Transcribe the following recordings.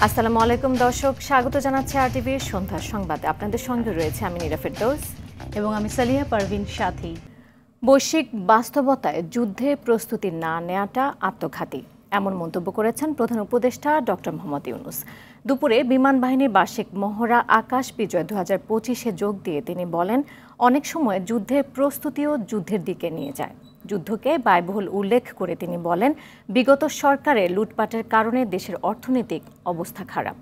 আসসালামু আলাইকুম দর্শক, স্বাগত জানাচ্ছি আরটিভির সন্ধ্যার সংবাদে। আপনাদের সঙ্গে রয়েছে আমি নীরা ফেরদৌস এবং আমি সালিহা পারভিন সাথী। বৈশ্বিক বাস্তবতায় যুদ্ধে প্রস্তুতি না নেওয়াটা আত্মঘাতী, এমন মন্তব্য করেছেন প্রধান উপদেষ্টা ডক্টর মোহাম্মদ ইউনূস। দুপুরে বিমান বাহিনীর বার্ষিক মহড়া আকাশ বিজয় 2025-এ যোগ দিয়ে তিনি বলেন, অনেক সময় যুদ্ধের প্রস্তুতিও যুদ্ধের দিকে নিয়ে যায়। যুদ্ধকে ব্যয়বহুল উল্লেখ করে তিনি বলেন, বিগত সরকারের লুটপাটের কারণে দেশের অর্থনৈতিক অবস্থা খারাপ।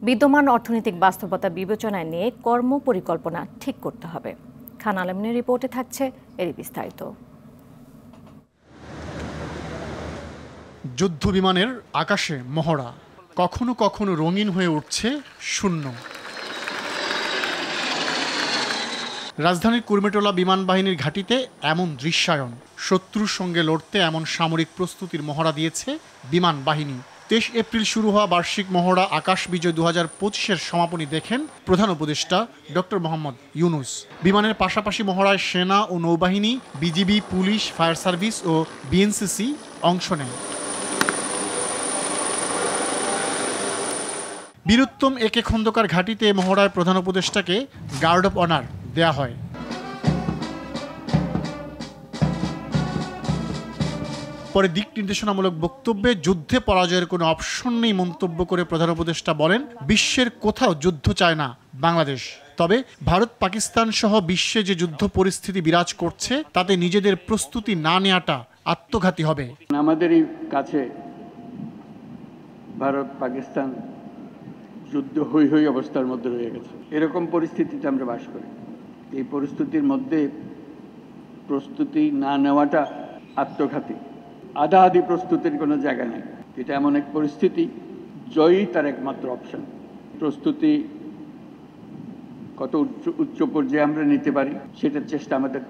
বিদ্যমান অর্থনৈতিক বাস্তবতা বিবেচনায় নিয়ে কর্মপরিকল্পনা ঠিক করতে হবে। খান আলমিনের রিপোর্টে থাকছে এরই বিস্তারিত। যুদ্ধ বিমানের আকাশে মহড়া, কখনো কখনো রঙিন হয়ে উঠছে শূন্য। রাজধানীর কুর্মিটোলা বিমান বাহিনীর ঘাঁটিতে এমন দৃশ্যায়ন। শত্রুর সঙ্গে লড়তে এমন সামরিক প্রস্তুতির মহড়া দিয়েছে বিমান বাহিনী। 23 এপ্রিল শুরু হওয়া বার্ষিক মহড়া আকাশ বিজয় 2025-এর সমাপনী দেখেন প্রধান উপদেষ্টা ডক্টর মোহাম্মদ ইউনূস। বিমানের পাশাপাশি মহড়ায় সেনা ও নৌবাহিনী, বিজিবি, পুলিশ, ফায়ার সার্ভিস ও বিএনসিসি অংশ নেয়। বীরুত্তম একে খন্দকার ঘাঁটিতে মহড়ায় প্রধান উপদেষ্টাকে গার্ড অব অনার দেয়া হয়। পরে দিক নির্দেশনামূলক বক্তব্যে যুদ্ধে পরাজয়ের কোনো অপশন নেই মন্তব্য করে প্রধান উপদেষ্টা বলেন, বিশ্বের কোথাও যুদ্ধ চায় না বাংলাদেশ, তবে ভারত পাকিস্তান সহ বিশ্বে যে যুদ্ধ পরিস্থিতি বিরাজ করছে তাতে নিজেদের প্রস্তুতি না নেওয়াটা আত্মঘাতী হবে। আমাদেরই কাছে ভারত পাকিস্তান যুদ্ধ হই হই অবস্থার মধ্যে রয়ে গেছে। এরকম পরিস্থিতিতে আমরা বাস করি। এই পরিস্থিতির মধ্যে প্রস্তুতি না নেওয়াটা আত্মঘাতী। আধাআধি প্রস্তুতির কোনো জায়গা নেই। এটা এমন এক পরিস্থিতি, জয়ই তার একমাত্র অপশন। প্রস্তুতি কত উচ্চ পর্যায়ে আমরা নিতে পারি সেটার চেষ্টা আমাদের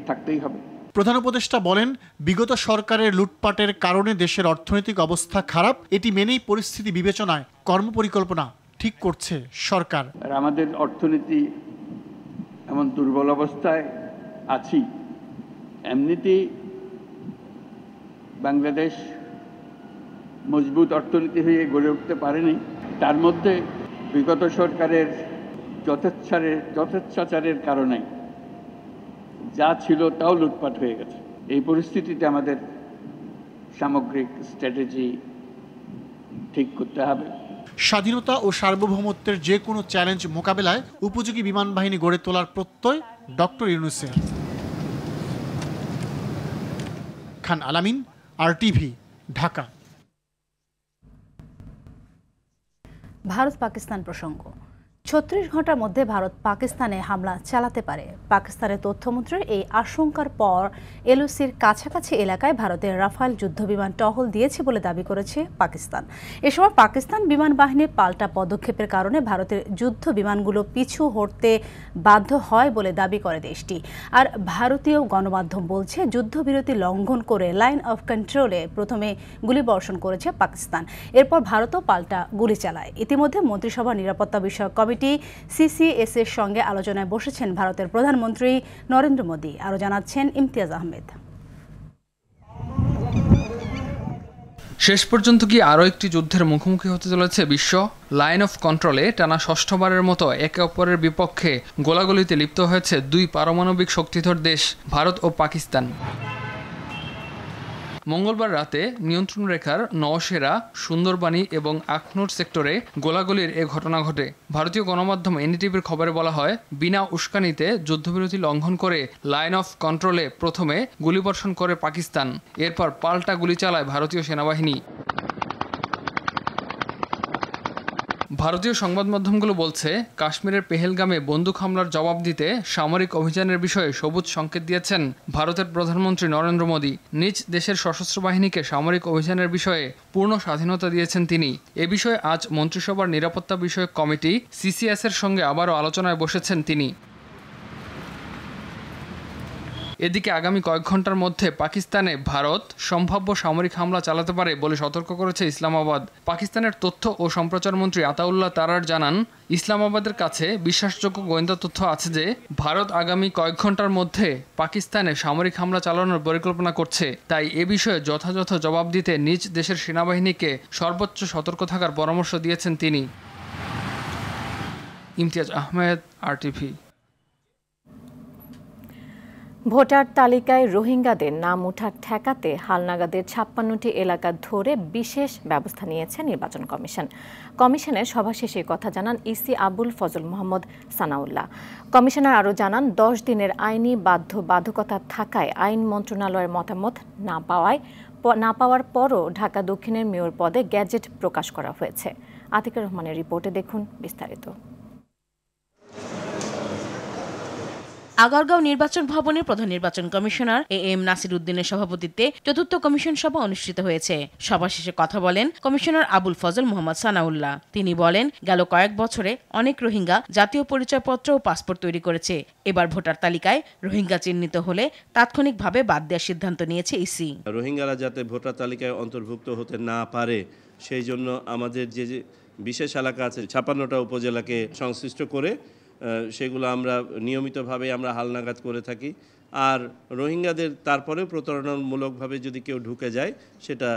থাকতেই হবে। প্রধান উপদেষ্টা বলেন, বিগত সরকারের লুটপাটের কারণে দেশের অর্থনৈতিক অবস্থা খারাপ। এটি মেনেই পরিস্থিতি বিবেচনায় কর্মপরিকল্পনা ঠিক করছে সরকার। আর আমাদের অর্থনীতি এমন দুর্বল অবস্থায় আছি, এমনিতেই বাংলাদেশ মজবুত অর্থনীতি হয়ে গড়ে উঠতে পারেনি। তার মধ্যে বিগত সরকারের যথেচ্ছাচারের কারণে যা ছিল তাও লুটপাট হয়ে গেছে। এই পরিস্থিতিতে আমাদের সামগ্রিক স্ট্র্যাটেজি ঠিক করতে হবে। স্বাধীনতা ও সার্বভৌমত্বের যে কোনো চ্যালেঞ্জ মোকাবেলায় উপযোগী বিমান বাহিনী গড়ে তোলার প্রত্যয় ডক্টর ইউনূসের। খান আলামিন, আরটিভি, ঢাকা। ভারত পাকিস্তান প্রসঙ্গ। 36 ঘন্টার মধ্যে ভারত পাকিস্তানে হামলা চালাতে পারে। পাকিস্তানের তথ্যমন্ত্রীর এই আশঙ্কার পর এলওসির কাছাকাছি এলাকায় ভারতের রাফাল যুদ্ধবিমান টহল দিয়েছে বলে দাবি করেছে পাকিস্তান। এ সময় পাকিস্তান বিমান বাহিনীর পাল্টা পদক্ষেপের কারণে ভারতের যুদ্ধ বিমানগুলো পিছু হটতে বাধ্য হয় বলে দাবি করে দেশটি। আর ভারতীয় গণমাধ্যম বলছে, যুদ্ধবিরতি লঙ্ঘন করে লাইন অফ কন্ট্রোলে প্রথমে গুলিবর্ষণ করেছে পাকিস্তান, এরপর ভারতও পাল্টা গুলি চালায়। ইতিমধ্যে মন্ত্রিসভা নিরাপত্তা বিষয়ক কমিটি সিসিএস এর সঙ্গে আলোচনায় বসেছেন ভারতের প্রধানমন্ত্রী নরেন্দ্র মোদী। আরও জানাচ্ছেন ইমতিয়াজ আহমেদ। শেষ পর্যন্ত কি আরও একটি যুদ্ধের মুখোমুখি হতে চলেছে বিশ্ব? লাইন অফ কন্ট্রোলে টানা ষষ্ঠবারের মতো একে অপরের বিপক্ষে গোলাগুলিতে লিপ্ত হয়েছে দুই পারমাণবিক শক্তিধর দেশ ভারত ও পাকিস্তান। মঙ্গলবার রাতে নিয়ন্ত্রণ রেখার নওশেরা, সুন্দরবানী এবং আখনুর সেক্টরে গোলাগুলির এ ঘটনা ঘটে। ভারতীয় গণমাধ্যম এনডিটিভির খবরে বলা হয়, বিনা উস্কানিতে যুদ্ধবিরতি লঙ্ঘন করে লাইন অফ কন্ট্রোলে প্রথমে গুলিবর্ষণ করে পাকিস্তান, এরপর পাল্টা গুলি চালায় ভারতীয় সেনাবাহিনী। ভারতীয় সংবাদ মাধ্যমগুলো বলছে, কাশ্মীরের পেহেলগামে বন্দুক হামলার জবাব দিতে সামরিক অভিযানের বিষয়ে সবুজ সংকেত দিয়েছেন ভারতের প্রধানমন্ত্রী নরেন্দ্র মোদী। নিজ দেশের সশস্ত্র বাহিনীকে সামরিক অভিযানের বিষয়ে পূর্ণ স্বাধীনতা দিয়েছেন তিনি। এ বিষয়ে আজ মন্ত্রিসভার নিরাপত্তা বিষয়ক কমিটি সিসিএস এর সঙ্গে আবারও আলোচনায় বসেছেন তিনি। এদিকে আগামী কয়েক ঘন্টার মধ্যে পাকিস্তানে ভারত সম্ভাব্য সামরিক হামলা চালাতে পারে বলে সতর্ক করেছে ইসলামাবাদ। পাকিস্তানের তথ্য ও সম্প্রচার মন্ত্রী আতাউল্লাহ তারার জানান, ইসলামাবাদের কাছে বিশ্বাসযোগ্য গোয়েন্দা তথ্য আছে যে ভারত আগামী কয়েক ঘন্টার মধ্যে পাকিস্তানে সামরিক হামলা চালানোর পরিকল্পনা করছে। তাই এ বিষয়ে যথাযথ জবাব দিতে নিজ দেশের সেনাবাহিনীকে সর্বোচ্চ সতর্ক থাকার পরামর্শ দিয়েছেন তিনি। ইমতিয়াজ আহমেদ, RTV। ভোটার তালিকায় রোহিঙ্গাদের নাম ওঠা ঠেকাতে হালনাগাদের 56টি এলাকা ধরে বিশেষ ব্যবস্থা নিয়েছে নির্বাচন কমিশন। কমিশনের সভা শেষে কথা জানান ইসি আবুল ফজল মোহাম্মদ সানাউল্লাহ। কমিশনার আরও জানান, 10 দিনের আইনি বাধ্যবাধকতা থাকায় আইন মন্ত্রণালয়ের মতামত না পাওয়ার পরও ঢাকা দক্ষিণের মেয়র পদে গ্যাজেট প্রকাশ করা হয়েছে। আতিকুর রহমানের রিপোর্টে দেখুন বিস্তারিত। আগারগাঁও নির্বাচন ভবনে প্রধান নির্বাচন কমিশনার AM নাসির উদ্দিনের সভাপতিত্বে চতুর্থ কমিশন সভা অনুষ্ঠিত হয়েছে। সভা শেষে কথা বলেন কমিশনার আবুল ফজল মোহাম্মদ সানাউল্লাহ। তিনি বলেন, গেল কয়েক বছরে অনেক রোহিঙ্গা জাতীয় পরিচয়পত্র ও পাসপোর্ট তৈরি করেছে। এবার ভোটার তালিকায় রোহিঙ্গা চিহ্নিত হলে তাৎক্ষণিকভাবে বাদ দেওয়ার সিদ্ধান্ত নিয়েছে ইসি। রোহিঙ্গারা যাতে ভোটার তালিকায় অন্তর্ভুক্ত হতে না পারে সেই জন্য আমাদের যে বিশেষ এলাকা আছে 56টা উপজেলাকে সংশ্লিষ্ট করে সেগুলো আমরা নিয়মিতভাবে আমরা হালনাগাদ করে থাকি। আর রোহিঙ্গাদের তারপরেও প্রতারণামূলকভাবে যদি কেউ ঢুকে যায় সেটা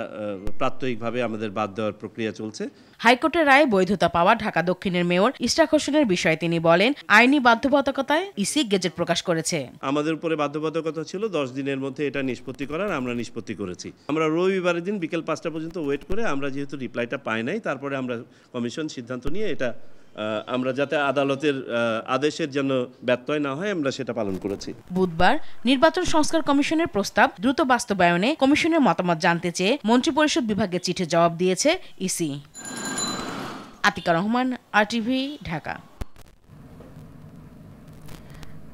প্রাত্যহিকভাবে আমাদের বাদ দেওয়ার প্রক্রিয়া চলছে। হাইকোর্টের রায়ে বৈধতা পাওয়া ঢাকা দক্ষিণের মেয়র ইশরাক হোসেনের বিষয়ে তিনি বলেন, আইনি বাধ্যবাধকতায় ইসি গেজেট প্রকাশ করেছে। আমাদের উপরে বাধ্যবাধকতা ছিল 10 দিনের মধ্যে এটা নিষ্পত্তি করার, আমরা নিষ্পত্তি করেছি। আমরা রবিবারের দিন বিকেল 5টা পর্যন্ত ওয়েট করে আমরা যেহেতু রিপ্লাইটা পাই নাই, তারপরে আমরা কমিশন সিদ্ধান্ত নিয়ে এটা আমরা যাতে আদালতের আদেশের জন্য ব্যত্যয় না হয় আমরা সেটা পালন করেছি। বুধবার নির্বাচন সংস্কার কমিশনের প্রস্তাব দ্রুত বাস্তবায়নে কমিশনের মতামত জানতে চেয়ে মন্ত্রিপরিষদ বিভাগের চিঠি জবাব দিয়েছে EC. Atika Rahman, RTV, Dhaka.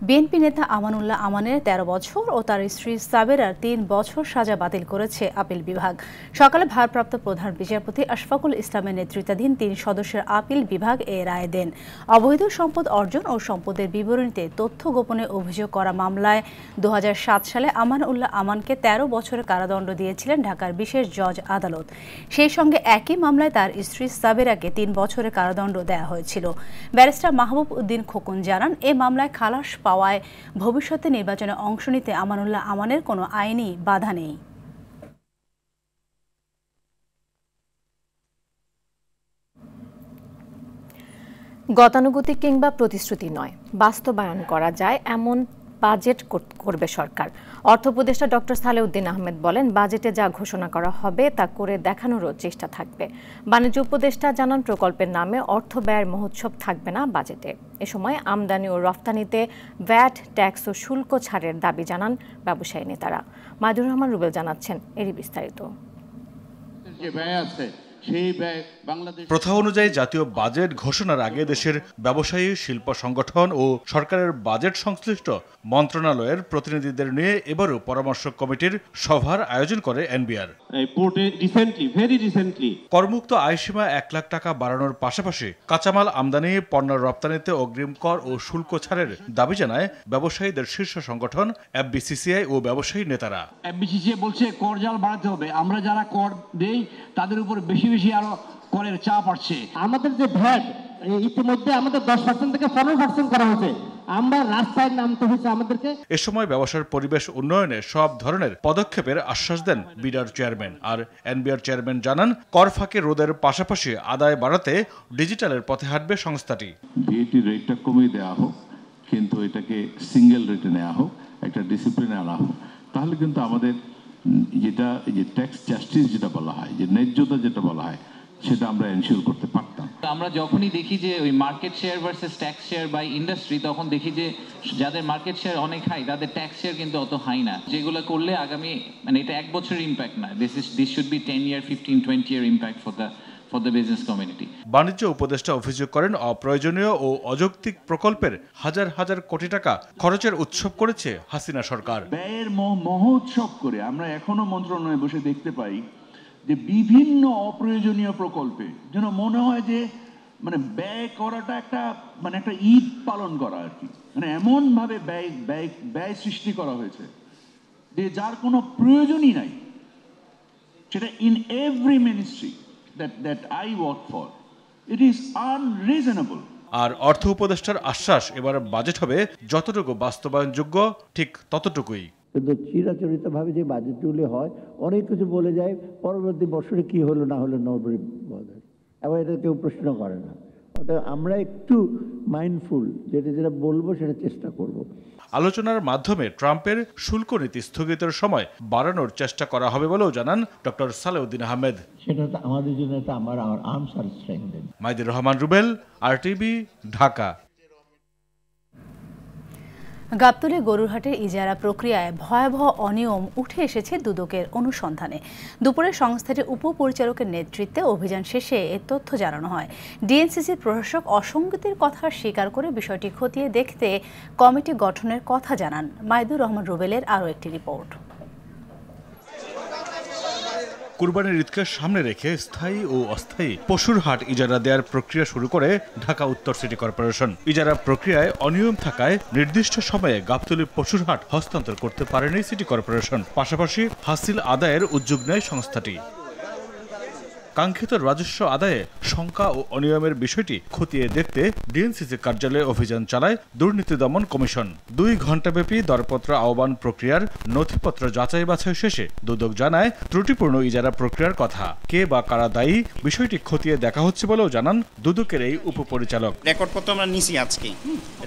BNP নেতা আমানুল্লাহ আমানের 13 বছর ও তার স্ত্রী সাবেরার 3 বছর সাজা বাতিল করেছে আপিল বিভাগ। সকালে ভারপ্রাপ্ত প্রধান বিচারপতি আশফাকুল ইসলামের নেতৃত্বাধীন 3 সদস্যের আপিল বিভাগ এ রায় দেন। অবৈধ সম্পদ অর্জন ও সম্পদের বিবরণীতে তথ্য গোপনে অভিযোগ করা মামলায় 2007 সালে আমানুল্লাহ আমানকে 13 বছরের কারাদণ্ড দিয়েছিলেন ঢাকার বিশেষ জজ আদালত। সেই সঙ্গে একই মামলায় তার স্ত্রী সাবেরাকে 3 বছরের কারাদণ্ড দেওয়া হয়েছিল। ব্যারিস্টার মাহবুব উদ্দিন খোকন জানান, এ মামলায় খালাস পাওয়ায় ভবিষ্যতে নির্বাচনে অংশ নিতে আমানুল্লাহ আমানের কোনো আইনি বাধা নেই। গতানুগতিক কিংবা প্রতিশ্রুতি নয়, বাস্তবায়ন করা যায় এমন বাজেট করবে সরকার। অর্থ উপদেষ্টা ডক্টর সালেউদ্দিন আহমেদ বলেন, বাজেটে যা ঘোষণা করা হবে তা করে দেখানোরও চেষ্টা থাকবে। বাণিজ্য উপদেষ্টা জানান, প্রকল্পের নামে অর্থ ব্যয়ের মহোৎসব থাকবে না বাজেটে। এ সময় আমদানি ও রফতানিতে ভ্যাট, ট্যাক্স ও শুল্ক ছাড়ের দাবি জানান ব্যবসায়ী নেতারা। মাদুর রহমান রুবেল জানাচ্ছেন এরই বিস্তারিত। প্রথা অনুযায়ী জাতীয় বাজেট ঘোষণার আগে দেশের ব্যবসায়ী, শিল্প সংগঠন ও সরকারের বাজেট সংশ্লিষ্ট মন্ত্রণালয়ের প্রতিনিধিদের নিয়ে এবারও পরামর্শ কমিটির সভার আয়োজন করে এনবিআর। করমুক্ত আয়সীমা 1 লাখ টাকা বাড়ানোর পাশাপাশি কাঁচামাল আমদানি, পণ্য রপ্তানিতে অগ্রিম কর ও শুল্ক ছাড়ের দাবি জানায় ব্যবসায়ীদের শীর্ষ সংগঠন FBCCI ও ব্যবসায়ী নেতারা। FBCCI বলছে কর জাল বাড়াতে হবে, আমরা যারা কর দেই তাদের উপর বেশি বেশি আরো করের চাপ আসছে। আমাদের যে ভ্যাট ইতিমধ্যে আমাদের 10% থেকে 15% করা হয়েছে, আমরা রাস্তায় নামতে হয়েছে আমাদেরকে। এ সময় ব্যবসার পরিবেশ উন্নয়নে সব ধরনের পদক্ষেপের আশ্বাস দেন বিডার চেয়ারম্যান। আর এনবিআর চেয়ারম্যান জানান, কর ফাঁকি রোধের পাশাপাশি আদায় বাড়াতে ডিজিটালের পথে হাঁটবে সংস্থাটি। ভিএটি রেটটা কমিয়ে দেওয়া হোক, কিন্তু এটাকে সিঙ্গেল রেটে নেওয়া হোক, একটা ডিসিপ্লিনে আনা হোক, তাহলে কিন্তু আমাদের যেটা যে ট্যাক্স জাস্টিস যেটা বলা হয়, যে ন্যায্যতা যেটা বলা হয়, সেটা আমরা এনশিওর করতে পারতাম। আমরা যখনই দেখি যে ওই market share versus tax share by industry, তখন দেখি যে যাদের মার্কেট শেয়ার অনেক হাই তাদের ট্যাক্স শেয়ার কিন্তু অত হাই না। যেগুলো করলে আগামী এটা 1 বছরের ইম্প্যাক্ট না, this should be 10 year 15-20 year impact for the business community. বাণিজ্য উপদেষ্টা অভিযোগ করেন, অপ্রয়োজনীয় ও অযৌক্তিক প্রকল্পের হাজার হাজার কোটি টাকা খরচের উৎসব করেছে হাসিনা সরকার। ব্যয়ের মহোৎসব করে আমরা এখনো মন্ত্রণালয়ে বসে দেখতে পাই যে বিভিন্ন অপ্রয়োজনীয় প্রকল্পে যেন মনে হয় যে ব্যয় করাটা একটা একটা ঈদ পালন করা আর কি, এমন ভাবে ব্যয় সৃষ্টি করা হয়েছে। যার কোনো প্রয়োজনই নাই, সেটা in every ministry that I work for, it is unreasonable. আর অর্থ উপদেষ্টার আশ্বাস, এবার বাজেট হবে যতটুকু বাস্তবায়নযোগ্য ঠিক ততটুকুই। কিন্তু চিরাচরিতভাবে যে বাজেটগুলি হয় অনেক কিছু বলে যায়, পরবর্তী বছরে কি হলো না হলো নবরী বলে, এবং এটা কেউ প্রশ্ন করে না। অর্থাৎ আমরা একটু মাইন্ডফুল, যেটা বলবো সেটা চেষ্টা করব। আলোচনার মাধ্যমে ট্রাম্পের শুল্ক নীতি স্থগিতের সময় বাড়ানোর চেষ্টা করা হবে বলেও জানান ডক্টর সালেউদ্দিন আহমেদ। সেটা আমাদের জন্য আমার আর্মস আর স্ট্রেংথেন। মাইদুর রহমান রুবেল, আরটিভি, ঢাকা। গাবতলী গরুরহাটের ইজারা প্রক্রিয়ায় ভয়াবহ অনিয়ম উঠে এসেছে দুদকের অনুসন্ধানে। দুপুরে সংস্থাটির উপপরিচালকের নেতৃত্বে অভিযান শেষে এ তথ্য জানানো হয়। ডিএনসিসির প্রশাসক অসঙ্গতির কথা স্বীকার করে বিষয়টি খতিয়ে দেখতে কমিটি গঠনের কথা জানান। মাইদুর রহমান রুবেলের আরও একটি রিপোর্ট। কুরবানির ঈদকে সামনে রেখে স্থায়ী ও অস্থায়ী পশুর হাট ইজারা দেওয়ার প্রক্রিয়া শুরু করে ঢাকা উত্তর সিটি কর্পোরেশন। ইজারা প্রক্রিয়ায় অনিয়ম থাকায় নির্দিষ্ট সময়ে গাবতলী পশুর হাট হস্তান্তর করতে পারেনি সিটি কর্পোরেশন। পাশাপাশি হাসিল আদায়ের উদ্যোগ নেয় সংস্থাটি। কাঙ্ক্ষিত রাজস্ব আদায়ে শঙ্কা ও অনিয়মের বিষয়টি খতিয়ে দেখতে ডিএনসিসি কার্যালয়ে অভিযান চালায় দুর্নীতি দমন কমিশন। 2 ঘণ্টাব্যাপী দরপত্র আহ্বান প্রক্রিয়ার নথিপত্র যাচাই বাছাই শেষে দুদক জানায় ত্রুটিপূর্ণ ইজারা প্রক্রিয়ার কথা। কে বা কারা দায়ী বিষয়টি খতিয়ে দেখা হচ্ছে বলেও জানান দুদকের এই উপপরিচালক। রেকর্ডপত্র আমরা নিছি আজকে,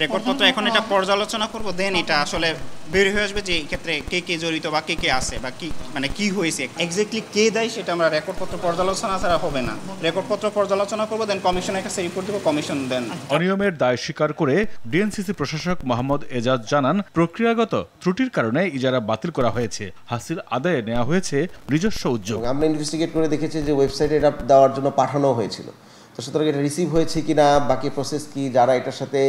রেকর্ডপত্র এখন এটা পর্যালোচনা করব, দেন এটা আসলে বের হয়ে আসবে যে এই ক্ষেত্রে কে কে জড়িত বা কে কে আছে বা কি মানে কি হয়েছে এক্স্যাক্টলি কে দেয়, সেটা আমরা রেকর্ডপত্র পর্যালোচনা ছাড়া হবে না। রেকর্ডপত্র পর্যালোচনা করব, দেন কমিশনের কাছে রিপোর্ট দেব, কমিশন দেন। অনিয়মের দায় স্বীকার করে ডিএনসিসি প্রশাসক মোহাম্মদ এজাজ জানান, প্রক্রিয়াগত ত্রুটির কারণে ইজারা বাতিল করা হয়েছে। হাসিল আদায়ে নেওয়া হয়েছে নিজস্ব উদ্যোগ। আমরা ইনভেস্টিগেট করে দেখেছি যে ওয়েবসাইটে এটা দেওয়ার জন্য পাঠানো হয়েছিল, তো সুতরাং এটা রিসিভ হয়েছে কিনা, বাকি প্রসেস কি, যারা এটার সাথে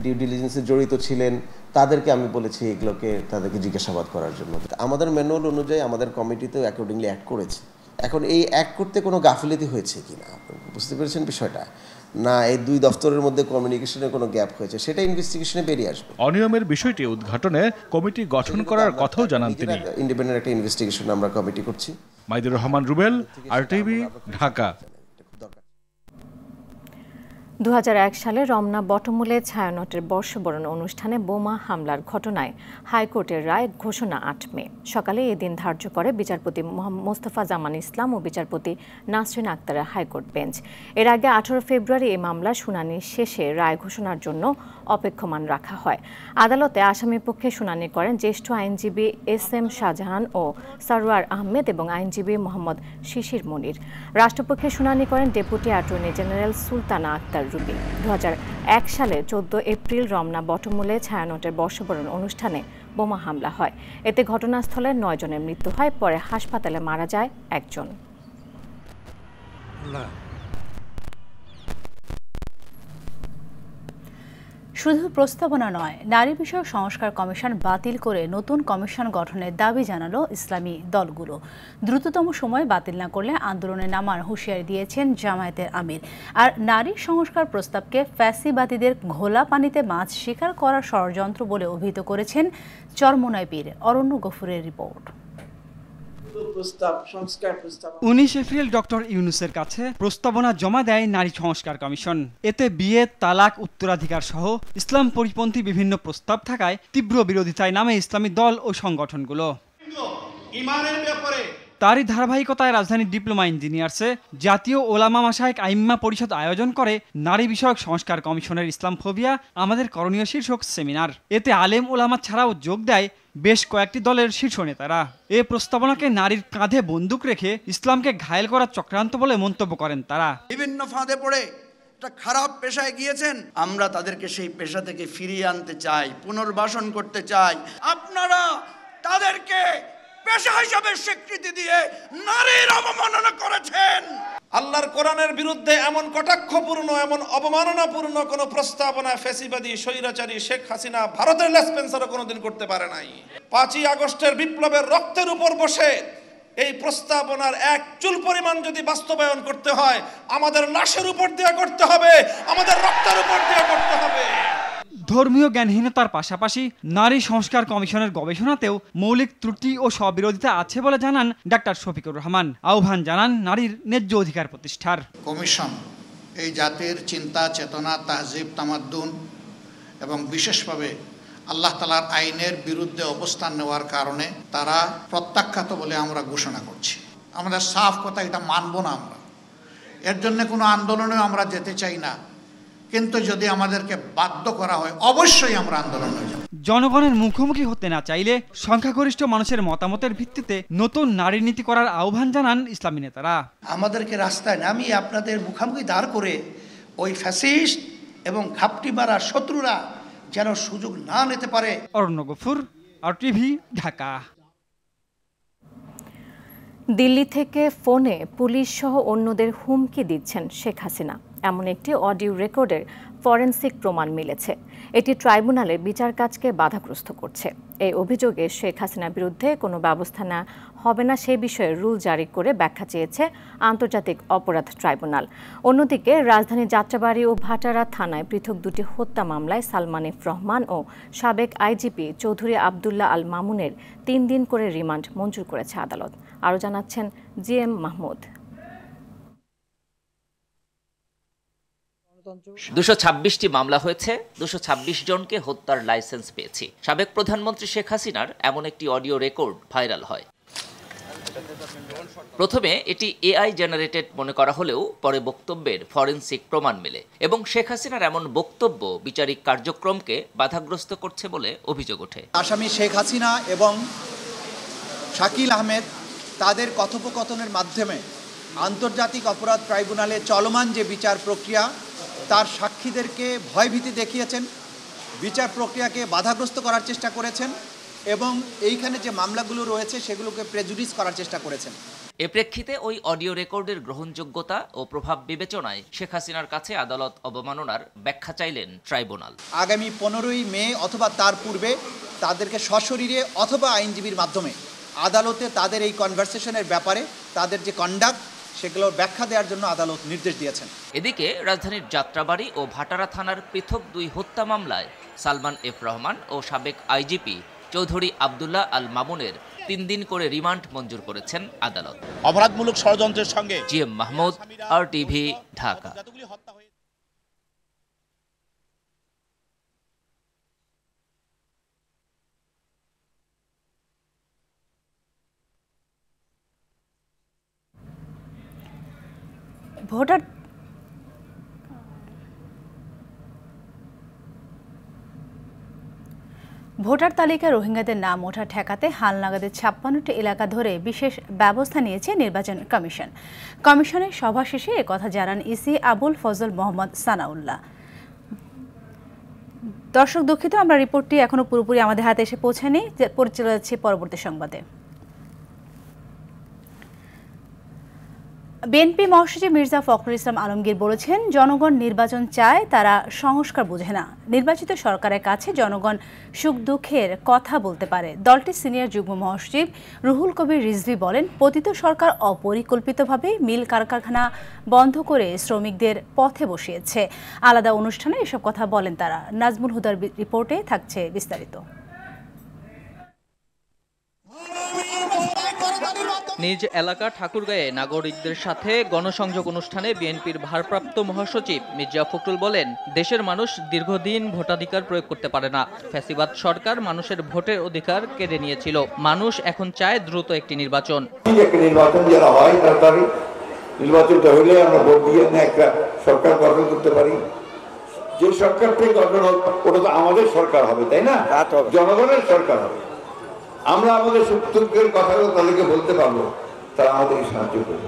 ডিউ ডিলিজেন্সে জড়িত ছিলেন তাদেরকে আমি বলেছি এগুলোকে তাদেরকে জিজ্ঞাসাবাদ করার জন্য। আমাদের ম্যানুয়াল অনুযায়ী আমাদের কমিটিতেও অ্যাকর্ডিংলি অ্যাক্ট করেছে। এখন এই অ্যাক্ট করতে কোনো গাফিলতি হয়েছে কিনা বুঝতে পেরেছেন বিষয়টা, না এই 2 দফতরের মধ্যে কমিউনিকেশনের কোনো গ্যাপ হয়েছে, সেটা ইনভেস্টিগেশনে বেরিয়ে আসবে। অনিয়মের বিষয়টি উদ্ঘাটনে কমিটি গঠন করার কথাও জানান তিনি। ইন্ডিপেন্ডেন্ট একটা ইনভেস্টিগেশন আমরা কমিটি করছি। মাইদুর রহমান রুবেল, আরটিভি, ঢাকা। 2001 সালে রমনা বটমূলে ছায়ানটের বর্ষবরণ অনুষ্ঠানে বোমা হামলার ঘটনায় হাইকোর্টের রায় ঘোষণা 8 মে। সকালে এদিন ধার্য করে বিচারপতি মোস্তফা জামান ইসলাম ও বিচারপতি নাসরিন আক্তারের হাইকোর্ট বেঞ্চ। এর আগে 18 ফেব্রুয়ারি এই মামলা শুনানি শেষে রায় ঘোষণার জন্য অপেক্ষমান রাখা হয়। আদালতে আসামির পক্ষে শুনানি করেন জ্যেষ্ঠ আইনজীবী SM শাহজাহান ও সরওয়ার আহমেদ এবং আইনজীবী মোহাম্মদ শিশির মনির। রাষ্ট্রপক্ষে শুনানি করেন deputy attorney general Sultana Akhter Ruby. 2001 সালে 14 এপ্রিল রমনা বটমূলে ছায়ানটের বর্ষবরণ অনুষ্ঠানে বোমা হামলা হয়। এতে ঘটনাস্থলে 9 জনের মৃত্যু হয়, পরে হাসপাতালে মারা যায় 1 জন। শুধু প্রস্তাবনা নয়, নারী বিষয়ক সংস্কার কমিশন বাতিল করে নতুন কমিশন গঠনের দাবি জানালো ইসলামী দলগুলো। দ্রুততম সময়ে বাতিল না করলে আন্দোলনে নামার হুঁশিয়ারি দিয়েছেন জামায়াতের আমির। আর নারী সংস্কার প্রস্তাবকে ফ্যাসিবাদীদের ঘোলা পানিতে মাছ শিকার করার ষড়যন্ত্র বলে অভিহিত করেছেন চরমোনাই পীর। অরণ্য গফুরের রিপোর্ট। 19 এপ্রিল ডক্টর ইউনূসের কাছে প্রস্তাবনা জমা দেয় নারী সংস্কার কমিশন। এতে বিয়ে, তালাক, উত্তরাধিকার সহ ইসলাম পরিপন্থী বিভিন্ন প্রস্তাব থাকায় তীব্র বিরোধিতায় নামে ইসলামী দল ও সংগঠনগুলো। তারই ধারাবাহিকতায় রাজধানীর ডিপ্লোমা ইঞ্জিনিয়ার্সে জাতীয় ওলামা মাশায়েখ আইম্মা পরিষদ আয়োজন করে নারী বিষয়ক সংস্কার কমিশনের ইসলাম ফোবিয়া আমাদের করণীয় শীর্ষক সেমিনার। এতে আলেম ওলামা ছাড়াও যোগ দেয় বেশ কয়েকটি দলের শীর্ষ নেতারা। এ প্রস্তাবনাকে নারীর কাঁধে বন্দুক রেখে ইসলামকে ঘায়েল করার চক্রান্ত বলে মন্তব্য করেন তারা। বিভিন্ন ফাঁদে পড়ে একটা খারাপ পেশায় গিয়েছেন, আমরা তাদেরকে সেই পেশা থেকে ফিরিয়ে আনতে চাই, পুনর্বাসন করতে চাই। আপনারা তাদেরকে পেশা হিসাবে স্বীকৃতি দিয়ে নারীর অবমাননা করেছেন। আল্লাহর কোরআনের বিরুদ্ধে এমন কটাক্ষপূর্ণ, এমন অবমাননাপূর্ণ কোন প্রস্তাবনা ফ্যাসিবাদী স্বৈরাচারী শেখ হাসিনা ভারতের লেসপেন্সারও কোনোদিন করতে পারে নাই। 5ই আগস্টের বিপ্লবের রক্তের উপর বসে এই প্রস্তাবনার 1 চুল পরিমাণ যদি বাস্তবায়ন করতে হয়, আমাদের লাশের উপর দিয়ে করতে হবে, আমাদের রক্তের উপর দিয়ে করতে হবে। ধর্মীয় জ্ঞানহীনতার পাশাপাশি নারী সংস্কার কমিশনের গবেষণাতেও মৌলিক ত্রুটি ও স্ববিরোধিতা আছে বলে জানান ডাক্তার শফিকুর রহমান। আহ্বান জানান নারীর ন্যায্য অধিকার প্রতিষ্ঠার। কমিশন এই জাতির চিন্তা চেতনা, তাহজিব, তামাদ্দুন এবং বিশেষভাবে আল্লাহ তাআলার আইনের বিরুদ্ধে অবস্থান নেওয়ার কারণে তারা প্রত্যাখ্যাত বলে আমরা ঘোষণা করছি। আমাদের সাফ কথা, এটা মানব না আমরা। এর জন্য কোনো আন্দোলনেও আমরা যেতে চাই না, কিন্তু যদি আমাদেরকে বাধ্য করা হয় অবশ্যই আমরা আন্দোলনে যাব। জনগণের মুখোমুখি হতে না চাইলে সংখ্যাগরিষ্ঠ মানুষের মতামতের ভিত্তিতে নতুন নারী নীতি করার আহ্বান জানান ইসলামী নেতারা। আমাদেরকে রাস্তায় নামিয়ে আপনাদের মুখোমুখি দাঁড় করে ওই ফ্যাসিস্ট এবং ঘাপটি মারা শত্রুরা যেন সুযোগ না নিতে পারে। অরণ্য গফুর, RTV, ঢাকা। দিল্লি থেকে ফোনে পুলিশ সহ অন্যদের হুমকি দিচ্ছেন শেখ হাসিনা, এমন একটি অডিও রেকর্ডের ফরেনসিক প্রমাণ মিলেছে। এটি ট্রাইব্যুনালের বিচার কাজকে বাধাগ্রস্ত করছে। এই অভিযোগে শেখ হাসিনার বিরুদ্ধে কোনো ব্যবস্থা নেওয়া হবে না সে বিষয়ে রুল জারি করে ব্যাখ্যা চেয়েছে আন্তর্জাতিক অপরাধ ট্রাইব্যুনাল। অন্যদিকে রাজধানী যাত্রাবাড়ী ও ভাটারা থানায় পৃথক দুটি হত্যা মামলায় সালমান এফ রহমান ও সাবেক আইজিপি চৌধুরী আবদুল্লাহ আল মামুনের 3 দিন করে রিমান্ড মঞ্জুর করেছে আদালত। আরও জানাচ্ছেন GM মাহমুদ। 226টি মামলা হয়েছে, 226 জনকে হত্যার লাইসেন্স পেয়েছি। সাবেক প্রধানমন্ত্রী শেখ হাসিনার এমন একটি অডিও রেকর্ড ভাইরাল হয়। প্রথমে এটি AI জেনারেটেড মনে করা হলেও পরে বক্তব্যের ফরেনসিক প্রমাণ মেলে এবং শেখ হাসিনার এমন বক্তব্য বিচারিক কার্যক্রমকে বাধাগ্রস্ত করছে বলে অভিযোগ ওঠে। আসামি শেখ হাসিনা এবং শাকিল আহমেদ তাদের কথোপকথনের মাধ্যমে আন্তর্জাতিক অপরাধ ট্রাইব্যুনালে চলমান যে বিচার প্রক্রিয়া তার সাক্ষীদেরকে ভয়ভীতি দেখিয়েছেন, বিচার প্রক্রিয়াকে বাধাগ্রস্ত করার চেষ্টা করেছেন এবং এইখানে যে মামলাগুলো রয়েছে সেগুলোকে প্রেজুডিস করার চেষ্টা করেছেন। এ প্রেক্ষিতে ওই অডিও রেকর্ডের গ্রহণযোগ্যতা ও প্রভাব বিবেচনায় শেখ হাসিনার কাছে আদালত অবমাননার ব্যাখ্যা চাইলেন ট্রাইব্যুনাল। আগামী 15ই মে অথবা তার পূর্বে তাদেরকে সশরীরে অথবা আইনজীবীর মাধ্যমে আদালতে তাদের এই কনভারসেশনের ব্যাপারে তাদের যে কন্ডাক্ট সেগুলোর ব্যাখ্যা দেওয়ার জন্য আদালত নির্দেশ দিয়েছেন। এদিকে রাজধানীর যাত্রাবাড়ী ও ভাটারা থানার পৃথক 2 হত্যা মামলায় সালমান এফ রহমান ও সাবেক আইজিপি চৌধুরী আবদুল্লাহ আল মামুনের 3 দিন করে রিমান্ড মঞ্জুর করেছেন আদালত। অপরাধমূলক ষড়যন্ত্রের সঙ্গে GM Mahmud, RTV, Dhaka. Voter তালিকায় রোহিঙ্গাদের নাম ওঠা ঠেকাতে হালনাগাদের 56টি এলাকা ধরে বিশেষ ব্যবস্থা নিয়েছে নির্বাচন কমিশন। কমিশনের সভা শেষে একথা জানান ইসি আবুল ফজল মোহাম্মদ সানাউল্লাহ। দর্শক দুঃখিত, আমরা রিপোর্টটি এখনো পুরোপুরি আমাদের হাতে এসে পৌঁছায়নি, চলে যাচ্ছি পরবর্তী সংবাদে। বিএনপি মহাসচিব মির্জা ফখরুল ইসলাম আলমগীর বলেছেন, জনগণ নির্বাচন চায়, তারা সংস্কার বোঝে না। নির্বাচিত সরকারের কাছে জনগণ সুখ দুঃখের কথা বলতে পারে। দলটির সিনিয়র যুগ্ম মহাসচিব রুহুল কবির রিজভী বলেন, পতিত সরকার অপরিকল্পিতভাবে মিল কারখানা বন্ধ করে শ্রমিকদের পথে বসিয়েছে। আলাদা অনুষ্ঠানে এসব কথা বলেন তারা। নাজমুল হুদার রিপোর্টে থাকছে বিস্তারিত। নিজ এলাকা ঠাকুরগাঁয়ে নাগরিকদের সাথে গণসংযোগ অনুষ্ঠানে বিএনপির ভারপ্রাপ্ত মহাসচিব মির্জা ফখরুল বলেন, দেশের মানুষ দীর্ঘদিন ভোটাধিকার প্রয়োগ করতে পারে না। ফ্যাসিবাদ সরকার মানুষের ভোটের অধিকার কেড়ে নিয়েছিল। মানুষ এখন চায় দ্রুত একটি নির্বাচন। নির্বাচন যারা হয় তাড়াতাড়ি নির্বাচনটা হইলে আমরা ভোট দিয়ে একটা সরকার গঠন করতে পারি। যে সরকারটাই গঠন হোক ওটা তো আমাদের সরকার হবে, তাই না? জনগণের সরকার হবে। আমরা আমাদের সুখ-দুঃখের কথাগুলো তাদেরকে বলতে পারবো, তারা আমাদেরকে সাহায্য করবে।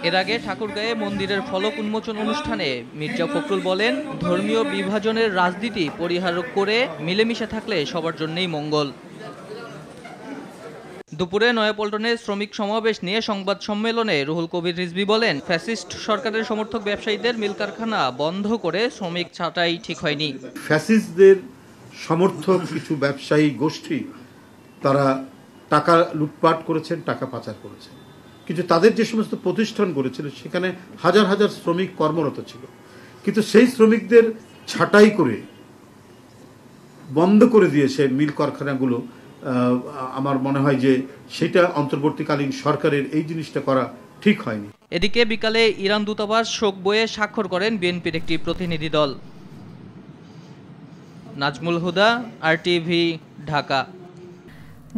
এর আগে ঠাকুরগাঁয়ে মন্দিরের ফলক উন্মোচন অনুষ্ঠানে মির্জা ফখরুল বলেন, ধর্মীয় বিভাজনের রাজনীতি পরিহার করে মিলেমিশে থাকলে সবার জন্যই মঙ্গল। দুপুরে নয়াপল্টনে শ্রমিক সমাবেশ নিয়ে সংবাদ সম্মেলনে রুহুল কবির রিজভী বলেন, ফ্যাসিস্ট সরকারের সমর্থক ব্যবসায়ীদের মিল কারখানা বন্ধ করে শ্রমিক ছাঁটাই ঠিক হয়নি। ফ্যাসিস্টদের সমর্থক কিছু ব্যবসায়ী গোষ্ঠী তারা টাকা লুটপাট করেছেন, টাকা পাচার করেছেন, কিন্তু তাদের যে সমস্ত প্রতিষ্ঠান গড়েছিল সেখানে হাজার হাজার শ্রমিক কর্মরত ছিল, কিন্তু সেই শ্রমিকদের ছাঁটাই করে বন্ধ করে দিয়েছে মিল কারখানাগুলো, আমার মনে হয় যে সেটা অন্তর্বর্তীকালীন সরকারের এই জিনিসটা করা ঠিক হয়নি। এদিকে বিকালে ইরান দূতাবাস শোক বইয়ে স্বাক্ষর করেন বিএনপির একটি প্রতিনিধি দল। নাজমুল হুদা, RTV, ঢাকা।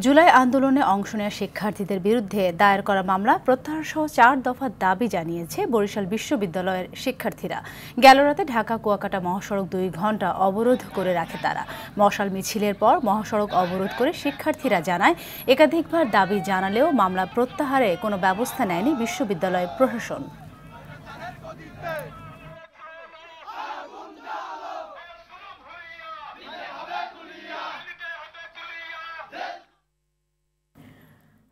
জুলাই আন্দোলনে অংশ নেওয়া শিক্ষার্থীদের বিরুদ্ধে দায়ের করা মামলা প্রত্যাহার সহ 4 দফা দাবি জানিয়েছে বরিশাল বিশ্ববিদ্যালয়ের শিক্ষার্থীরা। গেল রাতে ঢাকা কুয়াকাটা মহাসড়ক 2 ঘন্টা অবরোধ করে রাখে তারা। মশাল মিছিলের পর মহাসড়ক অবরোধ করে শিক্ষার্থীরা জানায় একাধিকবার দাবি জানালেও মামলা প্রত্যাহারে কোনো ব্যবস্থা নেয়নি বিশ্ববিদ্যালয় প্রশাসন।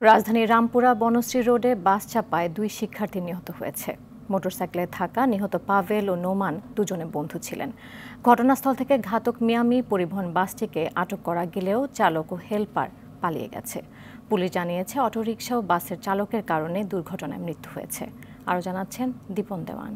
রাজধানীর রামপুরা বনশ্রী রোডে বাস চাপায় 2 শিক্ষার্থী নিহত হয়েছে। মোটরসাইকেলে থাকা নিহত পাভেল ও নোমান দুজনে বন্ধু ছিলেন। ঘটনাস্থল থেকে ঘাতক মিয়ামি পরিবহন বাসটিকে আটক করা গেলেও চালক ও হেলপার পালিয়ে গেছে। পুলিশ জানিয়েছে অটোরিকশা ও বাসের চালকের কারণে দুর্ঘটনায় মৃত্যু হয়েছে। আরও জানাচ্ছেন দীপন দেওয়ান।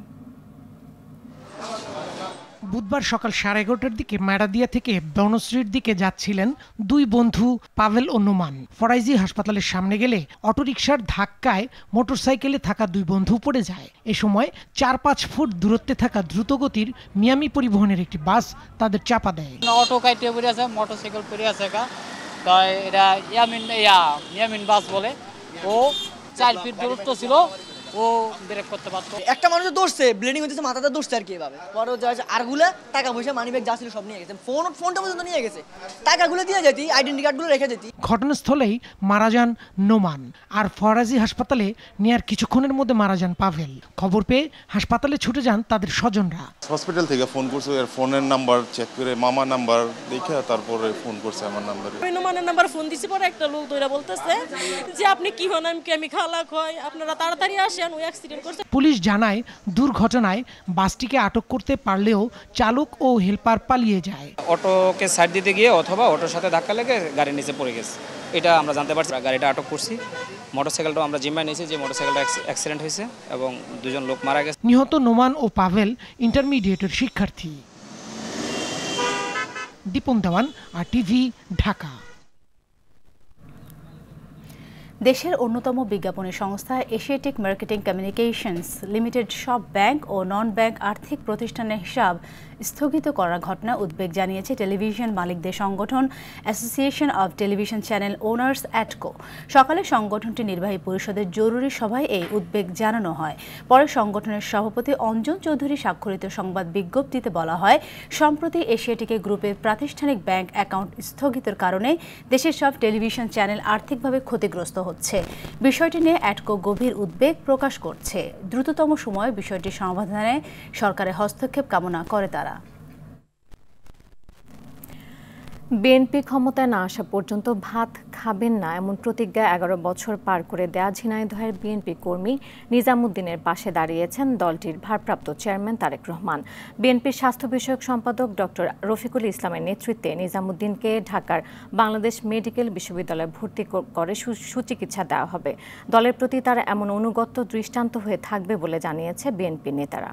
বুধবার সকাল 11:30টার দিকে ম্যাডাদিয়া থেকে বনশ্রীর দিকে যাচ্ছিলেন 2 বন্ধু পাভেল ও নোমান। ফরাইজি হাসপাতালের সামনে গেলে অটোরিকশার ধাক্কায় মোটরসাইকেলে থাকা 2 বন্ধু পড়ে যায়। এ সময় 4-5 ফুট দূরত্বে থাকা দ্রুতগতির মিয়ামি পরিবহনের একটি বাস তাদের চাপা দেয়। অটো কাইটে পড়ে আছে, মোটরসাইকেল পড়ে আছে, তো এটা মিয়ামিন বাস বলে। ও 4 ফিট দূরত্ব ছিল, ও ব্রেক করতে পারতো। একটা মানুষ দৌড়ছে, ব্লিডিং হচ্ছে, মাথাতে দৌড়ছে আর কি এভাবে। পরে আরগুলো টাকা পয়সা মানিব্যাগ যা ছিল সব নিয়ে গেছে, ফোনটা পর্যন্ত নিয়ে গেছে। টাকাগুলো দিয়ে যেতি, আইডেন্টি কার্ডগুলো রেখে যেতি। ঘটনাস্থলেই মারা যান নোমান, আর ফরাজি হাসপাতালে নেয়ার কিছুক্ষণের মধ্যে মারা যান পাভেল। খবর পেয়ে হাসপাতালে ছুটে যান তাদের স্বজনরা। হসপিটাল থেকে ফোন করছে, এর ফোনের নাম্বার চেক করে মামা নাম্বার দেখে তারপরে ফোন করছে আমার নাম্বারে। নোমানের নাম্বার ফোন দিছি, পরে একটা লোক ধরে বলতেছে যে আপনি কি হন, আমি খালা কই, আপনারা তাড়াতাড়ি আসেন, ওই অ্যাক্সিডেন্ট করছে। পুলিশ জানায় দুর্ঘটনায় বাসটিকে আটক করতে পারলেও চালক ও হেলপার পালিয়ে যায়। অটোকে সাইড দিতে গিয়ে অথবা অটোর সাথে ধাক্কা লেগে গাড়ির নিচে পড়ে গেছে, এটা আমরা জানতে পারছি। গাড়িটা আটক করছি। মোটরসাইকেলটাও আমরা জিম্মায় নিয়েছি যে মোটরসাইকেলটা অ্যাক্সিডেন্ট হয়েছে এবং 2 জন লোক মারা গেছে। নিহত নোমান ও পাভেল ইন্টারমিডিয়েটের শিক্ষার্থী। দীপন দেওয়ান, RTV, ঢাকা। দেশের অন্যতম বিজ্ঞাপনী সংস্থা এশিয়াটিক মার্কেটিং কমিউনিকেশনস লিমিটেড সব ব্যাংক ও নন ব্যাংক আর্থিক প্রতিষ্ঠানের হিসাব স্থগিত করার ঘটনা উদ্বেগ জানিয়েছে টেলিভিশন মালিকদের সংগঠন association of television channel owners অ্যাটকো। সকালে সংগঠনটির নির্বাহী পরিষদের জরুরি সভায় এই উদ্বেগ জানানো হয়। পরে সংগঠনের সভাপতি অঞ্জন চৌধুরী স্বাক্ষরিত সংবাদ বিজ্ঞপ্তিতে বলা হয়, সম্প্রতি এশিয়াটিকে গ্রুপের প্রাতিষ্ঠানিক ব্যাংক অ্যাকাউন্ট স্থগিতের কারণে দেশের সব টেলিভিশন চ্যানেল আর্থিকভাবে ক্ষতিগ্রস্ত হচ্ছে। বিষয়টি নিয়ে অ্যাটকো গভীর উদ্বেগ প্রকাশ করছে। দ্রুততম সময়ে বিষয়টি সমাধানে সরকারের হস্তক্ষেপ কামনা করে তারা। বিএনপি ক্ষমতায় না আসা পর্যন্ত ভাত খাবেন না এমন প্রতিজ্ঞা 11 বছর পার করে দেয়া ঝিনাইদহের বিএনপি কর্মী নিজামুদ্দিনের পাশে দাঁড়িয়েছেন দলটির ভারপ্রাপ্ত চেয়ারম্যান তারেক রহমান। বিএনপির স্বাস্থ্য বিষয়ক সম্পাদক ডক্টর রফিকুল ইসলামের নেতৃত্বে নিজামুদ্দিনকে ঢাকার বাংলাদেশ মেডিকেল বিশ্ববিদ্যালয়ে ভর্তি করে সুচিকিৎসা দেওয়া হবে। দলের প্রতি তারা এমন অনুগত্য দৃষ্টান্ত হয়ে থাকবে বলে জানিয়েছে বিএনপি নেতারা।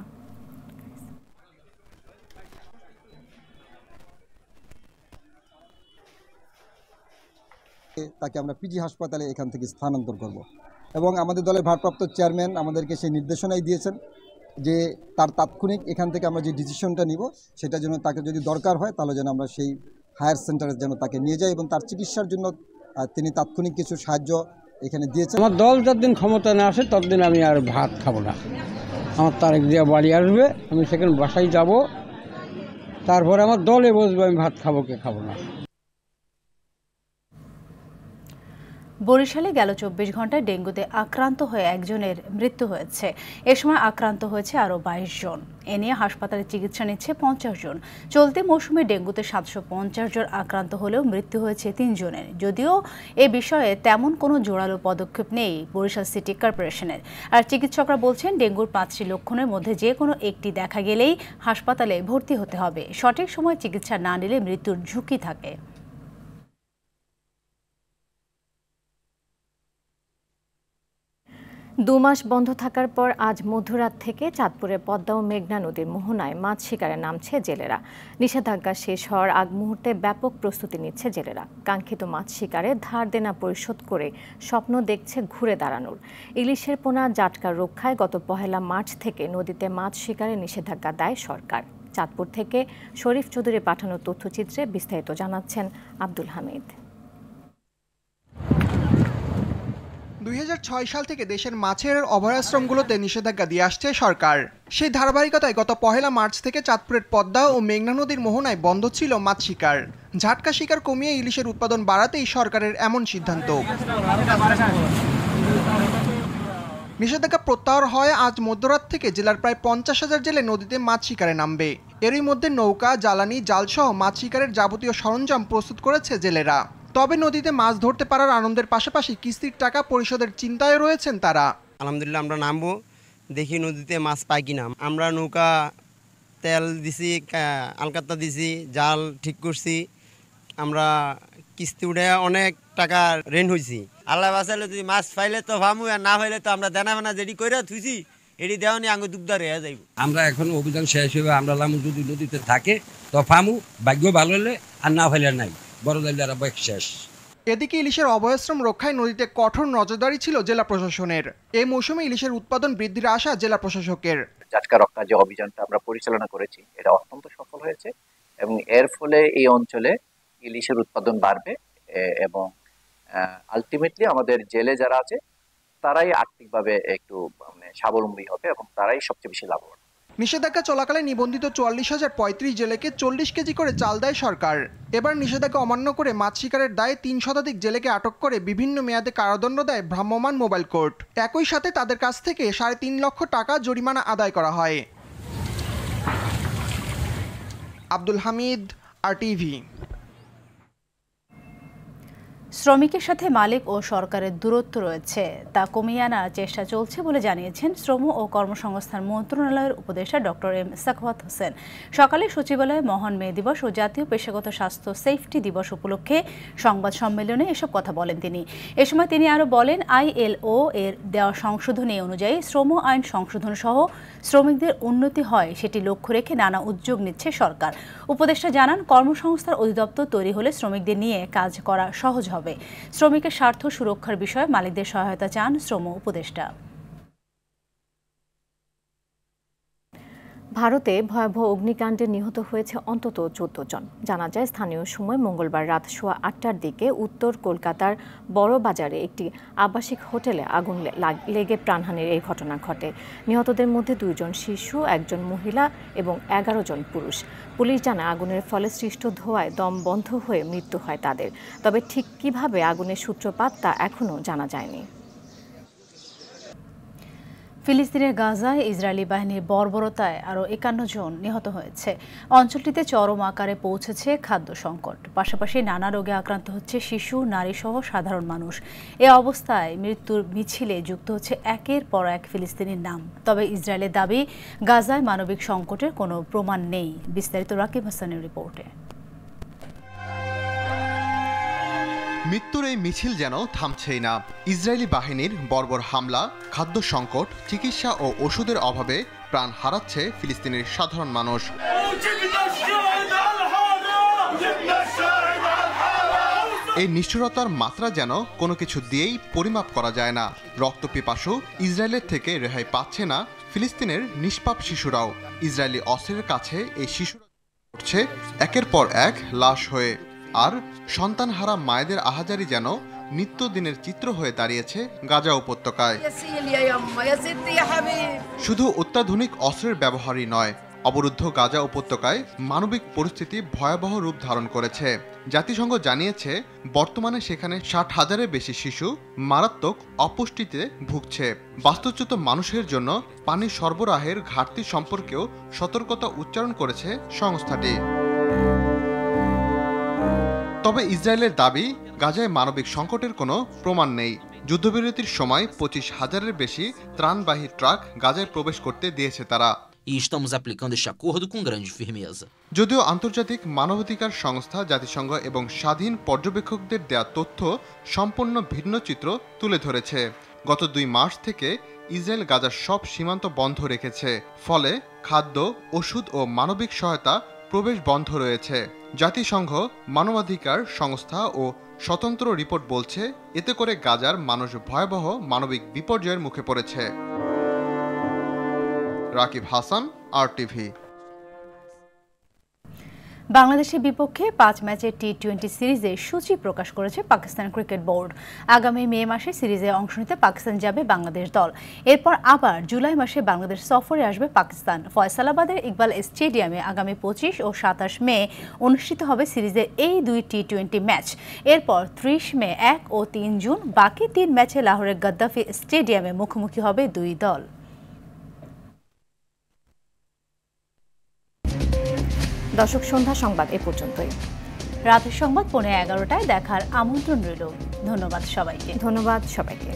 তাকে আমরা পিজি হাসপাতালে এখান থেকে স্থানান্তর করব এবং আমাদের দলের ভারপ্রাপ্ত চেয়ারম্যান আমাদেরকে সেই নির্দেশনাই দিয়েছেন যে তার তাৎক্ষণিক এখান থেকে আমরা যে ডিসিশনটা নিব সেটা যেন তাকে যদি দরকার হয় তাহলে যেন আমরা সেই হায়ার সেন্টারে যেন তাকে নিয়ে যাই এবং তার চিকিৎসার জন্য তিনি তাৎক্ষণিক কিছু সাহায্য এখানে দিয়েছেন। আমার দল যতদিন ক্ষমতা না আসে ততদিন আমি আর ভাত খাবো না। আমার তারেক জিয়া বাড়ি আসবে, আমি সেখানে বাসায় যাব, তারপরে আমার দলে বসবে, আমি ভাত খাবো কে খাবো না। বরিশালে গেল 24 ঘন্টায় ডেঙ্গুতে আক্রান্ত হয়ে একজনের মৃত্যু হয়েছে। এ সময় আক্রান্ত হয়েছে আরও 22 জন। এ নিয়ে হাসপাতালে চিকিৎসা নিচ্ছে 50 জন। চলতি মৌসুমে ডেঙ্গুতে 750 জন আক্রান্ত হলেও মৃত্যু হয়েছে 3 জনের। যদিও এ বিষয়ে তেমন কোনো জোরালো পদক্ষেপ নেই বরিশাল সিটি কর্পোরেশনের। আর চিকিৎসকরা বলছেন ডেঙ্গুর 5টি লক্ষণের মধ্যে যে কোনো একটি দেখা গেলেই হাসপাতালে ভর্তি হতে হবে। সঠিক সময় চিকিৎসা না নিলে মৃত্যুর ঝুঁকি থাকে। 2 মাস বন্ধ থাকার পর আজ মধ্যরাত থেকে চাঁদপুরের পদ্মা ও মেঘনা নদীর মোহনায় মাছ শিকারে নামছে জেলেরা। নিষেধাজ্ঞা শেষ হওয়ার আগ মুহূর্তে ব্যাপক প্রস্তুতি নিচ্ছে জেলেরা। কাঙ্ক্ষিত মাছ শিকারে ধার দেনা পরিশোধ করে স্বপ্ন দেখছে ঘুরে দাঁড়ানোর। ইলিশের পোনা জাটকা রক্ষায় গত 1 মার্চ থেকে নদীতে মাছ শিকারে নিষেধাজ্ঞা দেয় সরকার। চাঁদপুর থেকে শরীফ চৌধুরী পাঠানো তথ্যচিত্রে বিস্তারিত জানাচ্ছেন আব্দুল হামিদ। 2006 সাল থেকে দেশের মাছের অভয়াশ্রমগুলোতে নিষেধাজ্ঞা দিয়ে আসছে সরকার। সেই ধারাবাহিকতায় গত 1 মার্চ থেকে চাঁদপুরের পদ্মা ও মেঘনা নদীর মোহনায় বন্ধ ছিল মাছ শিকার। ঝাটকা শিকার কমিয়ে ইলিশের উৎপাদন বাড়াতেই সরকারের এমন সিদ্ধান্ত। নিষেধাজ্ঞা প্রত্যাহার হয় আজ মধ্যরাত থেকে জেলার প্রায় 50,000 জেলে নদীতে মাছ শিকারে নামবে। এরই মধ্যে নৌকা, জ্বালানি, জালসহ মাছ শিকারের যাবতীয় সরঞ্জাম প্রস্তুত করেছে জেলেরা। তবে নদীতে মাছ ধরতে পারার আনন্দের পাশাপাশি কিস্তির টাকা পরিশোধের চিন্তায় রয়েছেন তারা। আলহামদুলিল্লাহ আমরা নামবো, দেখি নদীতে মাছ পাই কিনা। আমরা নৌকা তেল দিছি, আলকাত্তা দিছি, জাল ঠিক করছি, আমরা কিস্তি উঠে অনেক টাকা ঋণ হয়েছি। আল্লাহ বাঁচালে যদি মাছ পাইলে তো ফামু, আর না হইলে তো আমরা দেনা বেনা যেটি করে থুইছি এটি দেওয়ানি আঙ্গুর দুগ্ধা রেয়া যাইব। আমরা এখন অভিযান শেষ হবে, আমরা লামু যদি নদীতে থাকে তো ফামু, ভাগ্য ভালো হলে, আর না হইলে নাই, বড় দিলে শেষ। এদিকে ইলিশের অভয়াশ্রম রক্ষায় নদীতে কঠোর নজরদারি ছিল জেলা প্রশাসনের। এই মৌসুমে ইলিশের উৎপাদন বৃদ্ধির আশা জেলা প্রশাসকের। জাটকা রক্ষা যে অভিযানটা আমরা পরিচালনা করেছি এটা অত্যন্ত সফল হয়েছে এবং এর ফলে এই অঞ্চলে ইলিশের উৎপাদন বাড়বে এবং আলটিমেটলি আমাদের জেলে যারা আছে তারাই আর্থিকভাবে একটু স্বাবলম্বী হবে এবং তারাই সবচেয়ে বেশি লাভবান। নিষেধাজ্ঞা চলাকালে নিবন্ধিত 44,035 জেলেকে 40 কেজি করে চাল দেয় সরকার। এবার নিষেধাজ্ঞা অমান্য করে মাছ শিকারের দায়ে 3 শতাধিক জেলেকে আটক করে বিভিন্ন মেয়াদে কারাদণ্ড দেয় ভ্রাম্যমাণ মোবাইল কোর্ট। একই সাথে তাদের কাছ থেকে 3.5 লক্ষ টাকা জরিমানা আদায় করা হয়। আব্দুল হামিদ, RTV। শ্রমিকের সাথে মালিক ও সরকারের দূরত্ব রয়েছে, তা কমিয়ে আনার চেষ্টা চলছে বলে জানিয়েছেন শ্রম ও কর্মসংস্থান মন্ত্রণালয়ের উপদেষ্টা ডক্টর এম সাখাওয়াত হোসেন। সকালে সচিবালয়ে মহান মে দিবস ও জাতীয় পেশাগত স্বাস্থ্য সেফটি দিবস উপলক্ষে সংবাদ সম্মেলনে এসব কথা বলেন তিনি। এ সময় তিনি আরও বলেন, ILO এর দেওয়া সংশোধনী অনুযায়ী শ্রম আইন সংশোধন সহ শ্রমিকদের উন্নতি হয় সেটি লক্ষ্য রেখে নানা উদ্যোগ নিচ্ছে সরকার। উপদেষ্টা জানান, কর্মসংস্থান অধিদপ্তর তৈরি হলে শ্রমিকদের নিয়ে কাজ করা সহজ হবে। শ্রমিকের স্বার্থ সুরক্ষার বিষয়ে মালিকদের সহায়তা চান শ্রম উপদেষ্টা। ভারতে ভয়াবহ অগ্নিকাণ্ডে নিহত হয়েছে অন্তত 14 জন। জানা যায়, স্থানীয় সময় মঙ্গলবার রাত 8:15টার দিকে উত্তর কলকাতার বড় বাজারে একটি আবাসিক হোটেলে আগুন লেগে প্রাণহানির এই ঘটনা ঘটে। নিহতদের মধ্যে 2 জন শিশু, 1 জন মহিলা এবং 11 জন পুরুষ। পুলিশ জানায়, আগুনের ফলে সৃষ্ট ধোঁয়ায় দম বন্ধ হয়ে মৃত্যু হয় তাদের। তবে ঠিক কিভাবে আগুনের সূত্রপাত তা এখনও জানা যায়নি। ফিলিস্তিনের গাজায় ইসরায়েলি বাহিনীর বর্বরতায় আরও 51 জন নিহত হয়েছে। অঞ্চলটিতে চরম আকারে পৌঁছেছে খাদ্য সংকট। পাশাপাশি নানা রোগে আক্রান্ত হচ্ছে শিশু, নারীসহ সাধারণ মানুষ। এ অবস্থায় মৃত্যুর মিছিলে যুক্ত হচ্ছে একের পর এক ফিলিস্তিনির নাম। তবে ইসরায়েলের দাবি, গাজায় মানবিক সংকটের কোনো প্রমাণ নেই। বিস্তারিত রাকিব হাসানের রিপোর্টে। মৃত্যুর এই মিছিল যেন থামছেই না। ইসরায়েলি বাহিনীর বর্বর হামলা, খাদ্য সংকট, চিকিৎসা ও ওষুধের অভাবে প্রাণ হারাচ্ছে ফিলিস্তিনের সাধারণ মানুষ। এই নিষ্ঠুরতার মাত্রা যেন কোনো কিছু দিয়েই পরিমাপ করা যায় না। রক্তপিপাসু ইসরায়েলের থেকে রেহাই পাচ্ছে না ফিলিস্তিনের নিষ্পাপ শিশুরাও। ইসরায়েলি অস্ত্রের কাছে এই শিশুরা উঠছে একের পর এক লাশ হয়ে। আর সন্তানহারা মায়েদের আহাজারি যেন নিত্যদিনের চিত্র হয়ে দাঁড়িয়েছে গাজা উপত্যকায়। শুধু অত্যাধুনিক অস্ত্রের ব্যবহারই নয়, অবরুদ্ধ গাজা উপত্যকায় মানবিক পরিস্থিতি ভয়াবহ রূপ ধারণ করেছে। জাতিসংঘ জানিয়েছে, বর্তমানে সেখানে 60,000-এর বেশি শিশু মারাত্মক অপুষ্টিতে ভুগছে। বাস্তুচ্যুত মানুষের জন্য পানি সরবরাহের ঘাটতি সম্পর্কেও সতর্কতা উচ্চারণ করেছে সংস্থাটি। তবে ইসরায়েলের দাবি, গাজায় মানবিক সংকটের কোনো প্রমাণ নেই। যুদ্ধবিরতির সময় 25,000-এর বেশি ত্রাণবাহী ট্রাক গাজায় প্রবেশ করতে দিয়েছে তারা। যদিও আন্তর্জাতিক মানবাধিকার সংস্থা, জাতিসংঘ এবং স্বাধীন পর্যবেক্ষকদের দেয়া তথ্য সম্পূর্ণ ভিন্ন চিত্র তুলে ধরেছে। গত 2 মাস থেকে ইসরায়েল গাজার সব সীমান্ত বন্ধ রেখেছে, ফলে খাদ্য, ওষুধ ও মানবিক সহায়তা প্রবেশ বন্ধ রয়েছে। জাতিসংঘ মানবাধিকার সংস্থা ও স্বতন্ত্র রিপোর্ট বলছে, এতে করে গাজার মানুষ ভয়াবহ মানবিক বিপর্যয়ের মুখে পড়েছে। রাকিব হাসান, RTV। বাংলাদেশের বিপক্ষে 5 ম্যাচের টি-20 সিরিজের সূচি প্রকাশ করেছে পাকিস্তান ক্রিকেট বোর্ড। আগামী মে মাসে সিরিজে অংশ নিতে পাকিস্তান যাবে বাংলাদেশ দল। এরপর আবার জুলাই মাসে বাংলাদেশ সফরে আসবে পাকিস্তান। ফয়সালাবাদের ইকবাল স্টেডিয়ামে আগামী 25 ও 27 মে অনুষ্ঠিত হবে সিরিজের এই 2 টি-20 ম্যাচ। এরপর 30 মে, 1 ও 3 জুন বাকি 3 ম্যাচে লাহোরের গাদ্দাফি স্টেডিয়ামে মুখোমুখি হবে 2 দল। দর্শক, সন্ধ্যা সংবাদ এ পর্যন্তই। রাতের সংবাদ 11:15টায় দেখার আমন্ত্রণ রইল। ধন্যবাদ সবাইকে।